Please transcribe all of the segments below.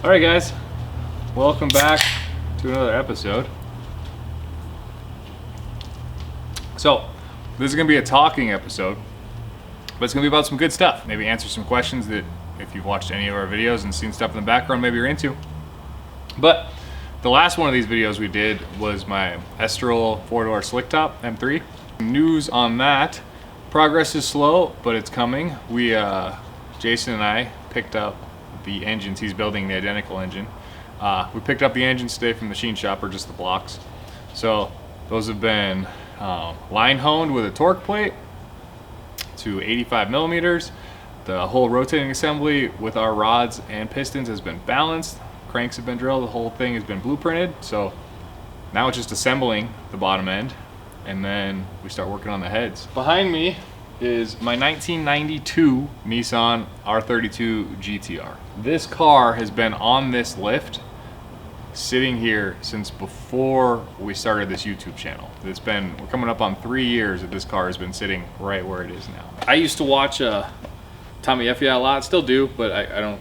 All right, guys, welcome back to another episode. So this is gonna be a talking episode, but it's gonna be about some good stuff. Maybe answer some questions that if you've watched any of our videos and seen stuff in the background, maybe you're into. But the last one of these videos we did was my Estoril 4-door slick top M3. News on that, progress is slow, but it's coming. Jason and I picked up the engines. He's building the identical engine. We picked up the engines today from the machine shop, or just the blocks. So those have been line honed with a torque plate to 85 millimeters. The whole rotating assembly with our rods and pistons has been balanced. Cranks have been drilled. The whole thing has been blueprinted. So now it's just assembling the bottom end, and then we start working on the heads. Behind me is my 1992 Nissan R32 GTR. This car has been on this lift sitting here since before we started this YouTube channel. We're coming up on 3 years that this car has been sitting right where it is now. I used to watch Tommy Effia a lot, still do, but I'm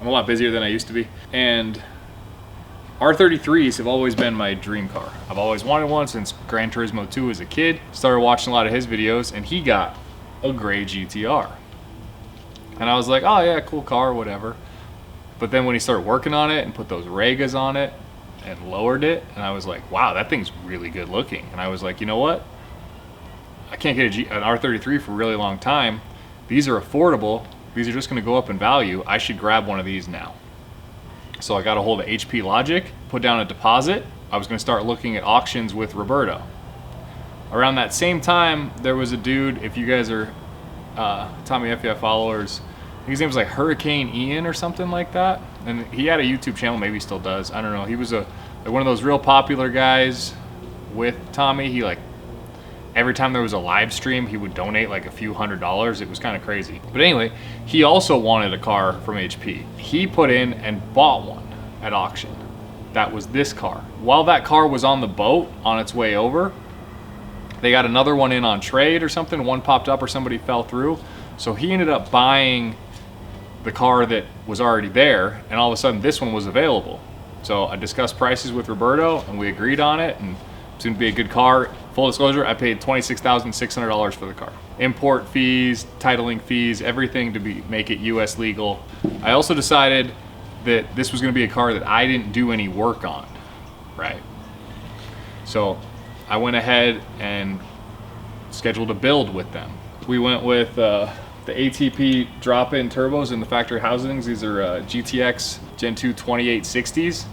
a lot busier than I used to be. And R33s have always been my dream car. I've always wanted one since Gran Turismo 2 as a kid. Started watching a lot of his videos, and he got a gray GTR. And I was like, oh yeah, cool car, whatever. But then when he started working on it and put those Regas on it and lowered it, and I was like, wow, that thing's really good looking. And I was like, you know what? I can't get an R33 for a really long time. These are affordable. These are just gonna go up in value. I should grab one of these now. So I got a hold of HP Logic, put down a deposit. I was gonna start looking at auctions with Roberto. Around that same time, there was a dude, if you guys are Tommy Effia followers, I think his name was like Hurricane Ian or something like that. And he had a YouTube channel, maybe he still does, I don't know. He was one of those real popular guys with Tommy. He every time there was a live stream, he would donate like a few $100s. It was kind of crazy. But anyway, he also wanted a car from HP. He put in and bought one at auction. That was this car. While that car was on the boat on its way over, they got another one in on trade or something. One popped up or somebody fell through. So he ended up buying the car that was already there, and all of a sudden this one was available. So I discussed prices with Roberto and we agreed on it, and it's gonna be a good car. Full disclosure, I paid $26,600 for the car. Import fees, titling fees, everything to make it US legal. I also decided that this was gonna be a car that I didn't do any work on, right? So I went ahead and scheduled a build with them. We went with the ATP drop-in turbos in the factory housings. These are GTX Gen 2 2860s.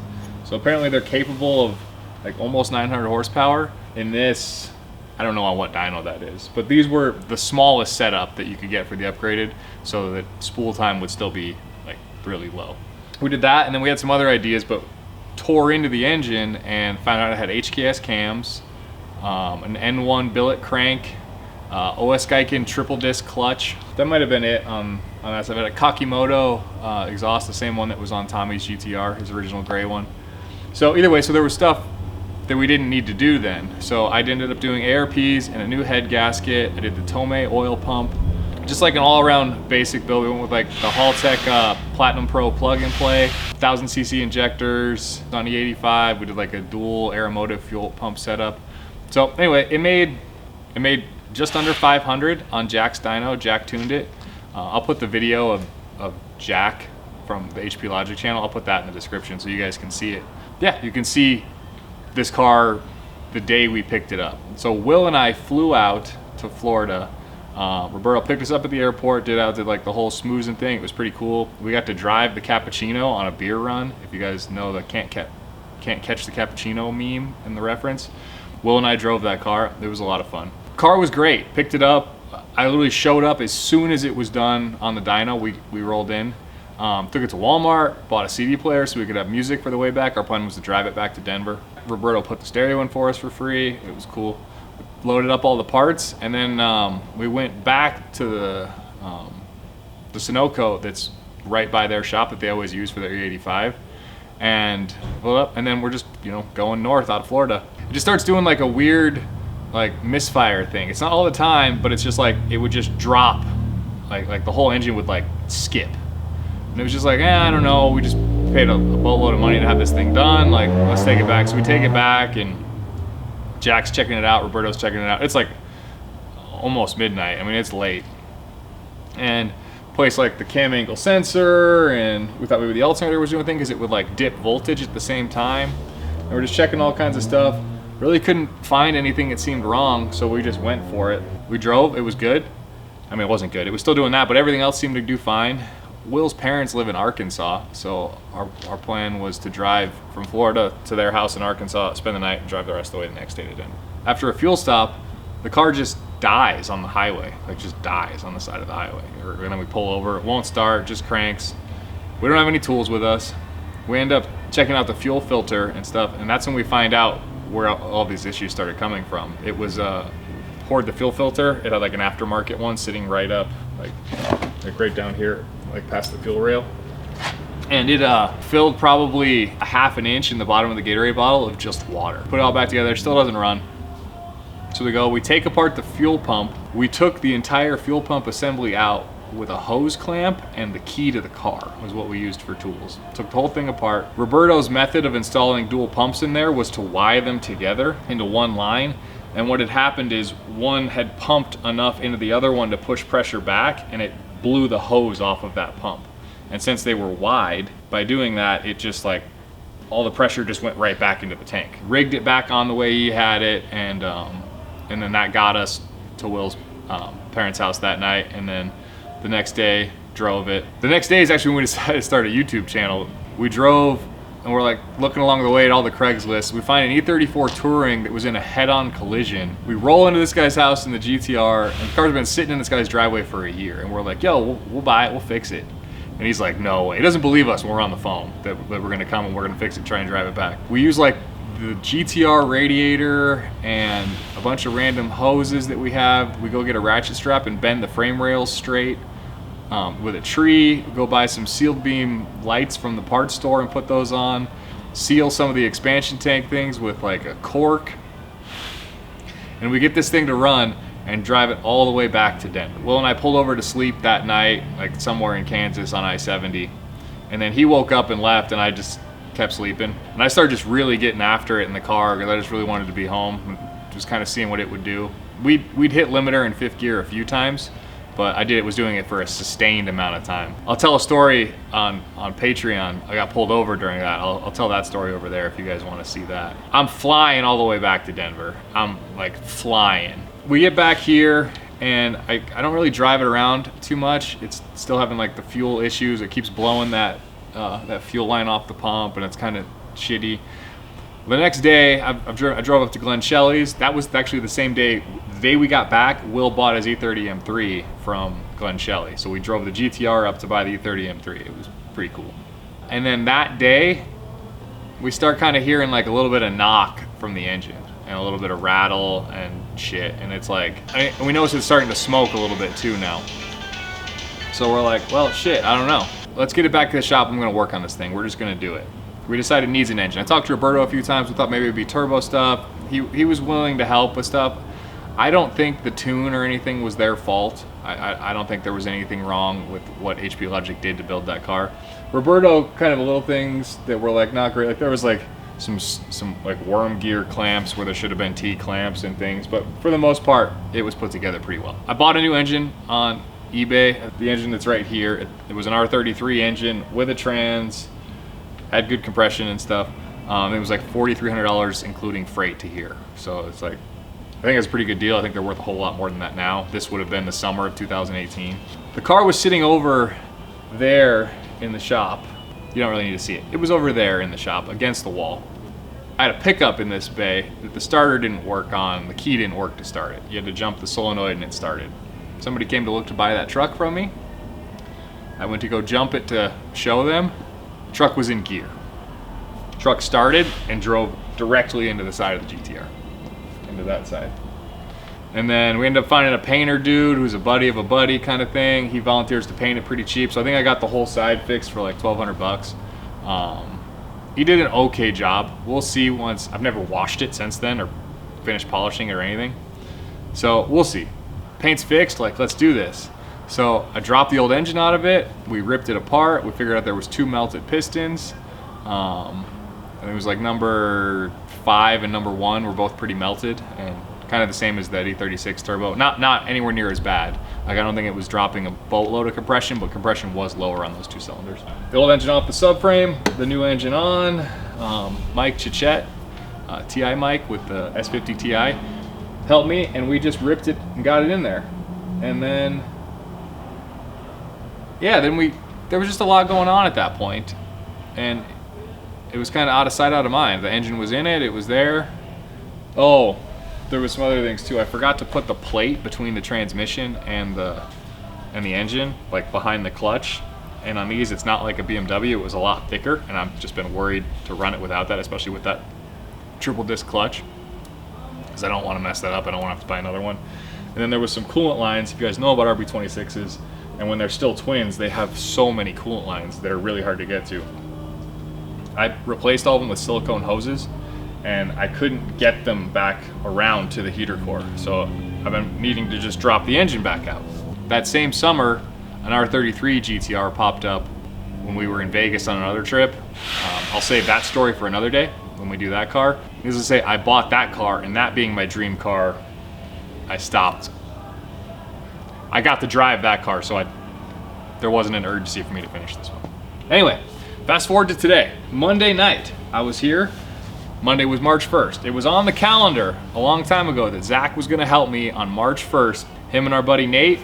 So apparently they're capable of like almost 900 horsepower. In this, I don't know on what dyno that is, but these were the smallest setup that you could get for the upgraded, so that spool time would still be like really low. We did that, and then we had some other ideas, but tore into the engine and found out it had HKS cams, an N1 billet crank, OS Geiken triple disc clutch. That might have been it on that side. I had a Kakimoto exhaust, the same one that was on Tommy's GTR, his original gray one. So either way, so there was stuff that we didn't need to do then. So I ended up doing ARPs and a new head gasket. I did the Tomei oil pump. Just like an all-around basic build. We went with like the Haltech Platinum Pro plug and play, 1000cc injectors on the 85. We did like a dual Aeromotive fuel pump setup. So anyway, it made just under 500 on Jack's dyno. Jack tuned it. I'll put the video of Jack from the HP Logic channel. I'll put that in the description so you guys can see it. Yeah, you can see this car the day we picked it up. So Will and I flew out to Florida. Roberto picked us up at the airport, did like the whole smoozing thing. It was pretty cool. We got to drive the Cappuccino on a beer run. If you guys know the can't catch the Cappuccino meme in the reference. Will and I drove that car. It was a lot of fun. Car was great. Picked it up. I literally showed up as soon as it was done on the dyno. We rolled in. Took it to Walmart, bought a CD player so we could have music for the way back. Our plan was to drive it back to Denver. Roberto put the stereo in for us for free. It was cool. Loaded up all the parts, and then we went back to the Sunoco that's right by their shop that they always use for their E85, and then we're just going north out of Florida. It just starts doing like a weird like misfire thing. It's not all the time, but it's just like it would just drop, like the whole engine would like skip. And it was just like, I don't know, we just paid a boatload of money to have this thing done. Like, let's take it back. So we take it back, and Jack's checking it out. Roberto's checking it out. It's like almost midnight. I mean, it's late. And place like the cam angle sensor, and we thought maybe the alternator was doing a thing because it would like dip voltage at the same time. And we're just checking all kinds of stuff. Really couldn't find anything that seemed wrong, so we just went for it. We drove, it was good. I mean, it wasn't good. It was still doing that, but everything else seemed to do fine. Will's parents live in Arkansas, so our plan was to drive from Florida to their house in Arkansas, spend the night, and drive the rest of the way the next day to Denver. After a fuel stop, the car just dies on the highway, like just dies on the side of the highway. And then we pull over, it won't start, just cranks. We don't have any tools with us. We end up checking out the fuel filter and stuff, and that's when we find out where all these issues started coming from. It was poured the fuel filter. It had like an aftermarket one sitting right up, like right down here, like past the fuel rail. And it filled probably a half an inch in the bottom of the Gatorade bottle of just water. Put it all back together, still doesn't run. So we take apart the fuel pump. We took the entire fuel pump assembly out with a hose clamp, and the key to the car was what we used for tools. Took the whole thing apart. Roberto's method of installing dual pumps in there was to wire them together into one line. And what had happened is one had pumped enough into the other one to push pressure back, and it blew the hose off of that pump. And since they were wide, by doing that, it just like, all the pressure just went right back into the tank. Rigged it back on the way he had it, and then that got us to Will's parents' house that night, and then the next day drove it. The next day is actually when we decided to start a YouTube channel. We drove, and we're like looking along the way at all the Craigslist. We find an E34 Touring that was in a head-on collision. We roll into this guy's house in the GTR, and the car's been sitting in this guy's driveway for a year. And we're like, yo, we'll buy it, we'll fix it. And he's like, no way. He doesn't believe us when we're on the phone that we're gonna come and we're gonna fix it, try and drive it back. We use like the GTR radiator and a bunch of random hoses that we have. We go get a ratchet strap and bend the frame rails straight with a tree. Go buy some sealed beam lights from the parts store and put those on. Seal some of the expansion tank things with like a cork. And we get this thing to run and drive it all the way back to Denver. Will and I pulled over to sleep that night, like somewhere in Kansas on I-70. And then he woke up and left, and I just kept sleeping. And I started just really getting after it in the car because I just really wanted to be home and just kind of seeing what it would do. We'd hit limiter in fifth gear a few times, but was doing it for a sustained amount of time. I'll tell a story on Patreon. I got pulled over during that. I'll tell that story over there if you guys want to see that. I'm flying all the way back to Denver. I'm like flying. We get back here, and I don't really drive it around too much. It's still having like the fuel issues. It keeps blowing that fuel line off the pump, and it's kind of shitty. The next day, I drove up to Glen Shelley's. That was actually the same day. The day we got back, Will bought his E30 M3 from Glen Shelley. So we drove the GTR up to buy the E30 M3. It was pretty cool. And then that day, we start kind of hearing like a little bit of knock from the engine and a little bit of rattle and shit. And it's like, and we notice it's starting to smoke a little bit too now. So we're like, well, shit, I don't know. Let's get it back to the shop. I'm gonna work on this thing. We're just gonna do it. We decided it needs an engine. I talked to Roberto a few times. We thought maybe it'd be turbo stuff. He was willing to help with stuff. I don't think the tune or anything was their fault. I don't think there was anything wrong with what HP Logic did to build that car. Roberto, kind of little things that were like not great. Like there was like some like worm gear clamps where there should have been T clamps and things. But for the most part, it was put together pretty well. I bought a new engine on eBay. The engine that's right here, it was an R32 engine with a trans, had good compression and stuff. It was like $4,300 including freight to here. So it's like, I think it's a pretty good deal. I think they're worth a whole lot more than that now. This would have been the summer of 2018. The car was sitting over there in the shop. You don't really need to see it. It was over there in the shop against the wall. I had a pickup in this bay that the starter didn't work on. The key didn't work to start it. You had to jump the solenoid and it started. Somebody came to look to buy that truck from me. I went to go jump it to show them. The truck was in gear. Truck started and drove directly into the side of the GTR, into that side. And then we ended up finding a painter dude who's a buddy of a buddy kind of thing. He volunteers to paint it pretty cheap. So I think I got the whole side fixed for like 1,200 bucks. He did an okay job. We'll see once. I've never washed it since then or finished polishing it or anything. So we'll see. Paint's fixed, like let's do this. So I dropped the old engine out of it. We ripped it apart. We figured out there was 2 melted pistons. And it was like number 5 and number 1 were both pretty melted and kind of the same as that E36 turbo. Not anywhere near as bad. Like I don't think it was dropping a boatload of compression, but compression was lower on those 2 cylinders. The old engine off the subframe, the new engine on. Mike Chichette, TI Mike with the S50 Ti helped me, and we just ripped it and got it in there. And then, yeah, there was just a lot going on at that point, and it was kind of out of sight, out of mind. The engine was in it, it was there. Oh, there was some other things too. I forgot to put the plate between the transmission and the engine, like behind the clutch. And on these, it's not like a BMW, it was a lot thicker, and I've just been worried to run it without that, especially with that triple disc clutch, because I don't want to mess that up. I don't want to have to buy another one. And then there was some coolant lines. If you guys know about RB26s, and when they're still twins, they have so many coolant lines that are really hard to get to. I replaced all of them with silicone hoses, and I couldn't get them back around to the heater core. So I've been needing to just drop the engine back out. That same summer, an R32 GTR popped up when we were in Vegas on another trip. I'll save that story for another day when we do that car. Needless to say, I bought that car, and that being my dream car, I stopped. I got to drive that car, so there wasn't an urgency for me to finish this one. Anyway, fast forward to today, Monday night. I was here. Monday was March 1st. It was on the calendar a long time ago that Zach was gonna help me on March 1st. Him and our buddy Nate,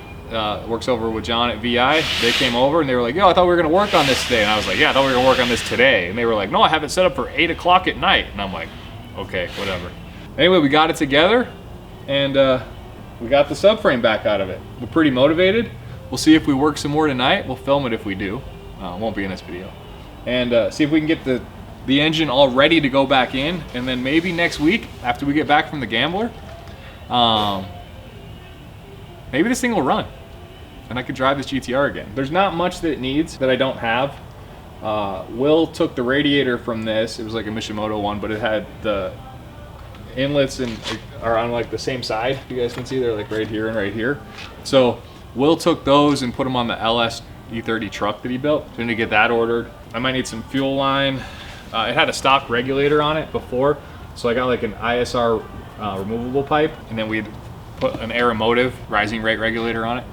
works over with John at VI, they came over and they were like, yo, I thought we were gonna work on this today. And I was like, yeah, I thought we were gonna work on this today. And they were like, no, I have it set up for 8 o'clock at night. And I'm like, okay, whatever. Anyway, we got it together, and we got the subframe back out of it. We're pretty motivated. We'll see if we work some more tonight. We'll film it if we do. It won't be in this video. And see if we can get the engine all ready to go back in, and then maybe next week, after we get back from the Gambler, maybe this thing will run, and I could drive this GTR again. There's not much that it needs that I don't have. Will took the radiator from this. It was like a Mishimoto one, but it had the inlets and are on like the same side. You guys can see they're like right here and right here. So Will took those and put them on the LS E30 truck that he built. So I'm gonna get that ordered. I might need some fuel line. It had a stock regulator on it before, so I got like an ISR removable pipe, and then we'd put an Aeromotive rising rate regulator on it.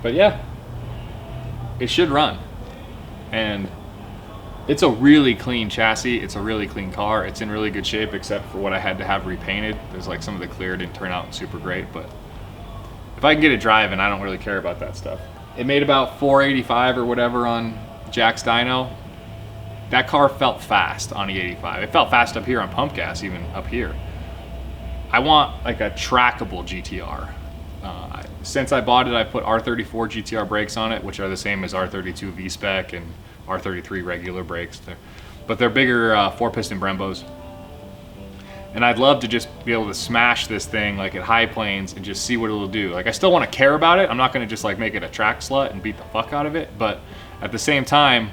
But yeah, it should run. And it's a really clean chassis. It's a really clean car. It's in really good shape, except for what I had to have repainted. There's like some of the clear didn't turn out super great, but if I can get it driving, I don't really care about that stuff. It made about 485 or whatever on Jack's dyno. That car felt fast on E85. It felt fast up here on pump gas, even up here. I want like a trackable GTR. Since I bought it, I put R34 GTR brakes on it, which are the same as R32 V-Spec and R33 regular brakes. But they're bigger 4-piston Brembos. And I'd love to just be able to smash this thing like at high planes and just see what it'll do. Like I still want to care about it. I'm not going to just like make it a track slut and beat the fuck out of it. But at the same time,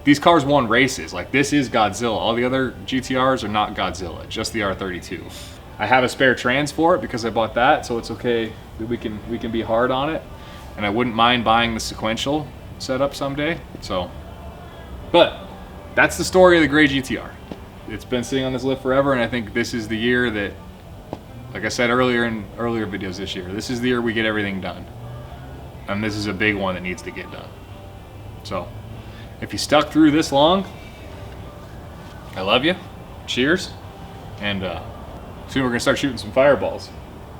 these cars won races. Like this is Godzilla. All the other GTRs are not Godzilla, just the R32. I have a spare trans for it because I bought that, so it's okay that we can be hard on it. And I wouldn't mind buying the sequential setup someday. So, but that's the story of the gray GTR. It's been sitting on this lift forever, and I think this is the year that, like I said earlier in earlier videos this year, this is the year we get everything done. And this is a big one that needs to get done. So, if you stuck through this long, I love you. Cheers. And soon we're gonna start shooting some fireballs.